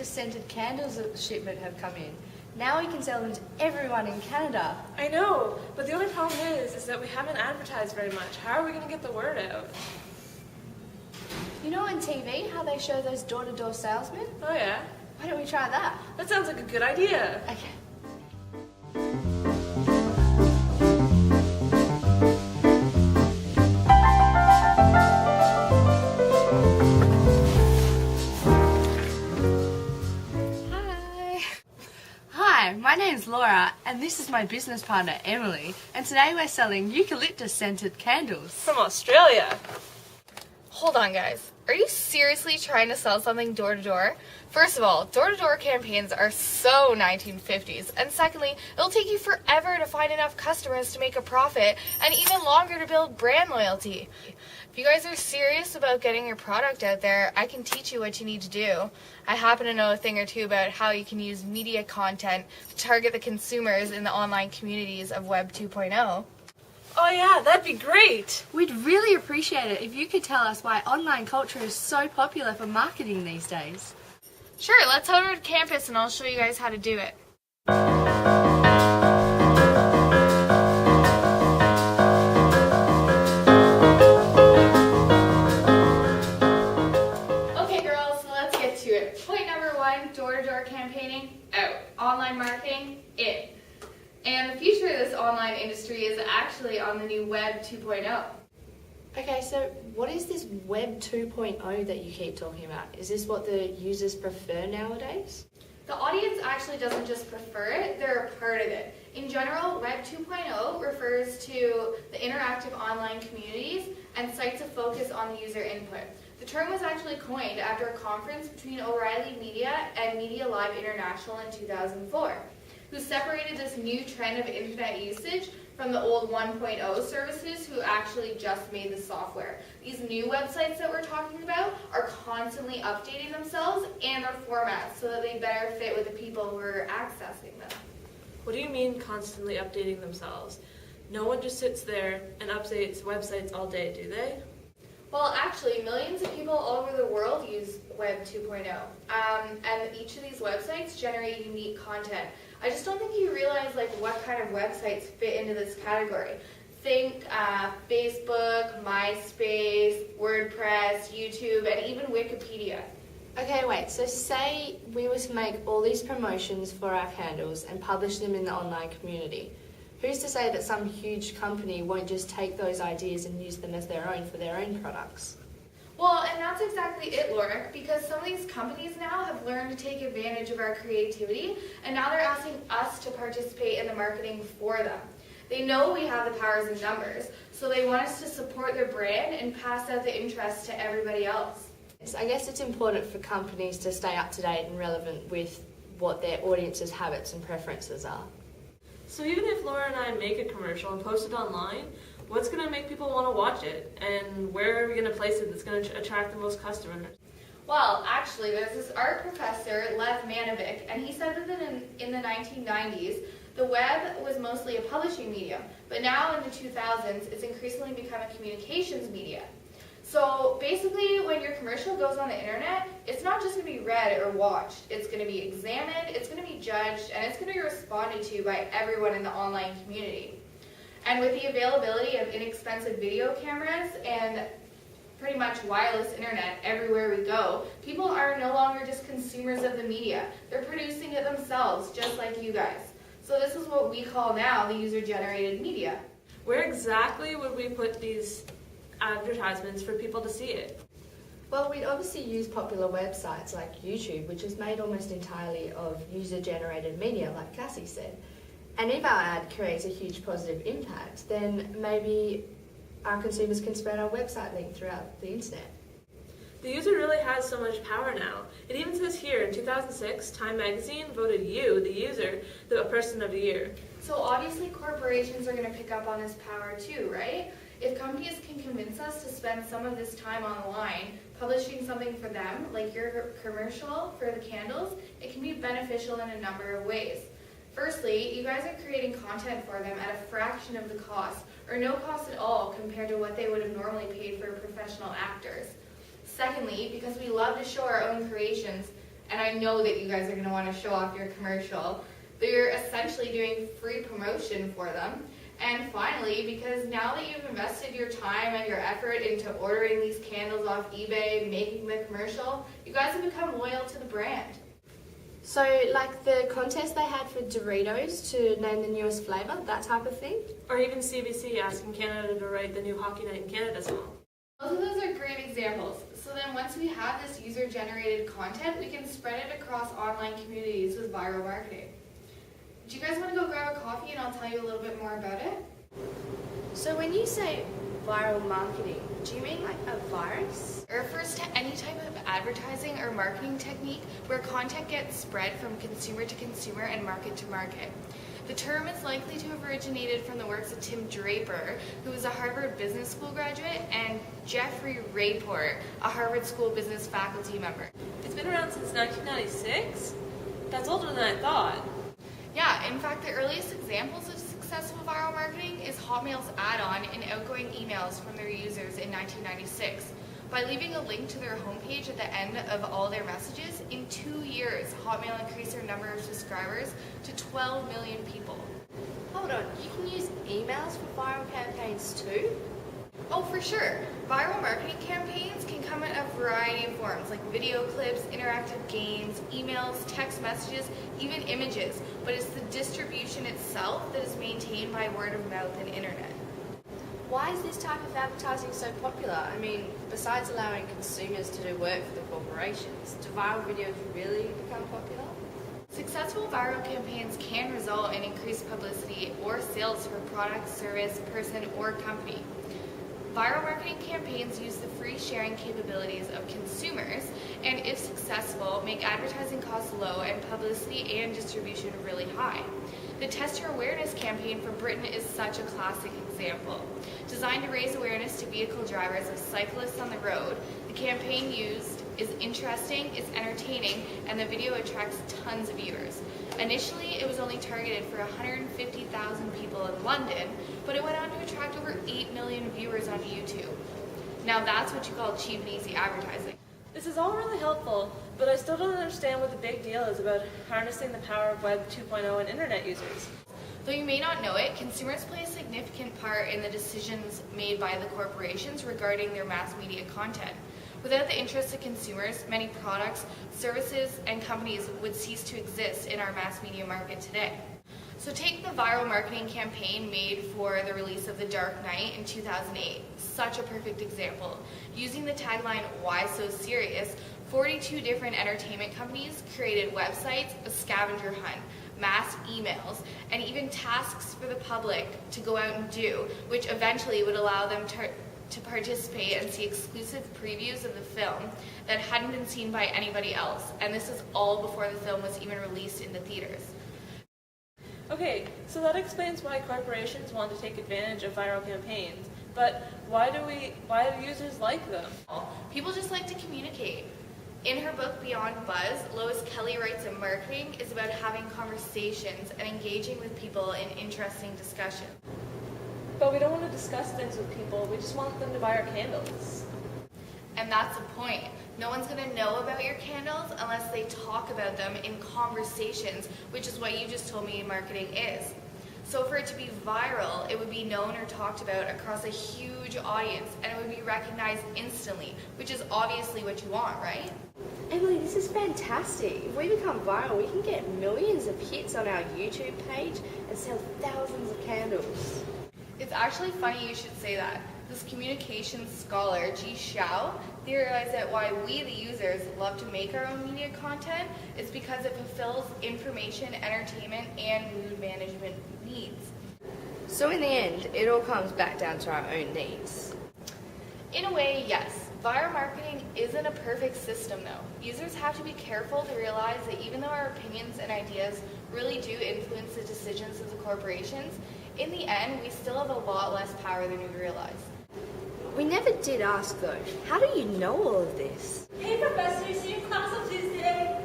eucalyptus scented candles shipment have come in. Now we can sell them to everyone in Canada. I know, but the only problem is that we haven't advertised very much. How are we going to get the word out? You know on TV how they show those door-to-door salesmen? Oh yeah? Why don't we try that? That sounds like a good idea. Okay. Hi, my name's Laura and this is my business partner Emily, and today we're selling eucalyptus scented candles. From Australia. Hold on, guys. Are you seriously trying to sell something door to door? First of all, door to door campaigns are so 1950s. And secondly, it'll take you forever to find enough customers to make a profit and even longer to build brand loyalty. If you guys are serious about getting your product out there, I can teach you what you need to do. I happen to know a thing or two about how you can use media content to target the consumers in the online communities of Web 2.0. Oh yeah, that'd be great. We'd really appreciate it if you could tell us why online culture is so popular for marketing these days. Sure, let's head over to campus and I'll show you guys how to do it. Okay girls, so let's get to it. Point number 1, door-to-door campaigning, out. Online marketing, in. And the future of this online industry is actually on the new Web 2.0. Okay, so what is this Web 2.0 that you keep talking about? Is this what the users prefer nowadays? The audience actually doesn't just prefer it, they're a part of it. In general, Web 2.0 refers to the interactive online communities and sites of focus on the user input. The term was actually coined after a conference between O'Reilly Media and Media Live International in 2004. Who separated this new trend of internet usage from the old 1.0 services who actually just made the software. These new websites that we're talking about are constantly updating themselves and their formats so that they better fit with the people who are accessing them. What do you mean constantly updating themselves? No one just sits there and updates websites all day, do they? Well, actually, millions of people all over the world use Web 2.0, and each of these websites generate unique content. I just don't think you realize what kind of websites fit into this category. Think Facebook, MySpace, WordPress, YouTube, and even Wikipedia. Okay, wait, so say we were to make all these promotions for our candles and publish them in the online community. Who's to say that some huge company won't just take those ideas and use them as their own for their own products? Well, and that's exactly it, Laura, because some of these companies now have learned to take advantage of our creativity, and now they're asking us to participate in the marketing for them. They know we have the powers in numbers, so they want us to support their brand and pass out the interest to everybody else. So I guess it's important for companies to stay up to date and relevant with what their audience's habits and preferences are. So even if Laura and I make a commercial and post it online, what's going to make people want to watch it? And where are we going to place it that's going to attract the most customers? Well, actually, there's this art professor, Lev Manovic, and he said that in the 1990s, the web was mostly a publishing medium, but now in the 2000s, it's increasingly become a communications medium. So basically, when your commercial goes on the internet, it's not just going to be read or watched. It's going to be examined, it's going to be judged, and it's going to be responded to by everyone in the online community. And with the availability of inexpensive video cameras and pretty much wireless internet everywhere we go, people are no longer just consumers of the media. They're producing it themselves, just like you guys. So this is what we call now the user-generated media. Where exactly would we put these advertisements for people to see it? Well, we'd obviously use popular websites like YouTube, which is made almost entirely of user-generated media, like Cassie said. And if our ad creates a huge positive impact, then maybe our consumers can spread our website link throughout the internet. The user really has so much power now. It even says here, in 2006, Time Magazine voted you, the user, the person of the year. So obviously corporations are going to pick up on this power too, right? If companies can convince us to spend some of this time online publishing something for them, like your commercial for the candles, it can be beneficial in a number of ways. Firstly, you guys are creating content for them at a fraction of the cost, or no cost at all compared to what they would have normally paid for professional actors. Secondly, because we love to show our own creations, and I know that you guys are going to want to show off your commercial, they're essentially doing free promotion for them. And finally, because now that you've invested your time and your effort into ordering these candles off eBay, making the commercial, you guys have become loyal to the brand. So, like the contest they had for Doritos to name the newest flavour, that type of thing? Or even CBC asking Canada to write the new Hockey Night in Canada song. Both of those are great examples. So then once we have this user-generated content, we can spread it across online communities with viral marketing. Do you guys want to go grab a coffee and I'll tell you a little bit more about it? So when you say viral marketing, do you mean like a virus? It refers to any type of advertising or marketing technique where content gets spread from consumer to consumer and market to market. The term is likely to have originated from the works of Tim Draper, who was a Harvard Business School graduate, and Jeffrey Raport, a Harvard School Business faculty member. It's been around since 1996? That's older than I thought. Yeah, in fact, the earliest examples of successful viral marketing is Hotmail's add-on in outgoing emails from their users in 1996. By leaving a link to their homepage at the end of all their messages, in 2 years, Hotmail increased their number of subscribers to 12 million people. Hold on, you can use emails for viral campaigns too? Oh, for sure. Viral marketing campaigns can come in a variety of forms, like video clips, interactive games, emails, text messages, even images. But it's the distribution itself that is maintained by word of mouth and internet. Why is this type of advertising so popular? I mean, besides allowing consumers to do work for the corporations, do viral videos really become popular? Successful viral campaigns can result in increased publicity or sales for a product, service, person, or company. Viral marketing campaigns use the free sharing capabilities of consumers and, if successful, make advertising costs low and publicity and distribution really high. The Test Your Awareness campaign for Britain is such a classic example. Designed to raise awareness to vehicle drivers of cyclists on the road, the campaign used is interesting, it's entertaining, and the video attracts tons of viewers. Initially, it was only targeted for 150,000 people in London, but it went on to attract over 8 million viewers on YouTube. Now that's what you call cheap and easy advertising. This is all really helpful, but I still don't understand what the big deal is about harnessing the power of Web 2.0 and internet users. Though you may not know it, consumers play a significant part in the decisions made by the corporations regarding their mass media content. Without the interest of consumers, many products, services, and companies would cease to exist in our mass media market today. So take the viral marketing campaign made for the release of The Dark Knight in 2008. Such a perfect example. Using the tagline, "Why So Serious?", 42 different entertainment companies created websites, a scavenger hunt, mass emails, and even tasks for the public to go out and do, which eventually would allow them to participate and see exclusive previews of the film that hadn't been seen by anybody else. And this is all before the film was even released in the theaters. Okay, so that explains why corporations want to take advantage of viral campaigns, but why do users like them? People just like to communicate. In her book Beyond Buzz, Lois Kelly writes that marketing is about having conversations and engaging with people in interesting discussion. But we don't want to discuss things with people, we just want them to buy our candles. And that's the point. No one's going to know about your candles unless they talk about them in conversations, which is what you just told me marketing is. So for it to be viral, it would be known or talked about across a huge audience, and it would be recognized instantly, which is obviously what you want, right? Emily, this is fantastic. If we become viral, we can get millions of hits on our YouTube page and sell thousands of candles. It's actually funny you should say that. This communications scholar, Ji Xiao, theorized that why we, the users, love to make our own media content is because it fulfills information, entertainment, and mood management needs. So in the end, it all comes back down to our own needs. In a way, yes. Viral marketing isn't a perfect system, though. Users have to be careful to realize that even though our opinions and ideas really do influence the decisions of the corporations, in the end, we still have a lot less power than we realize. We never did ask though, how do you know all of this? Hey professor, see you in class on Tuesday.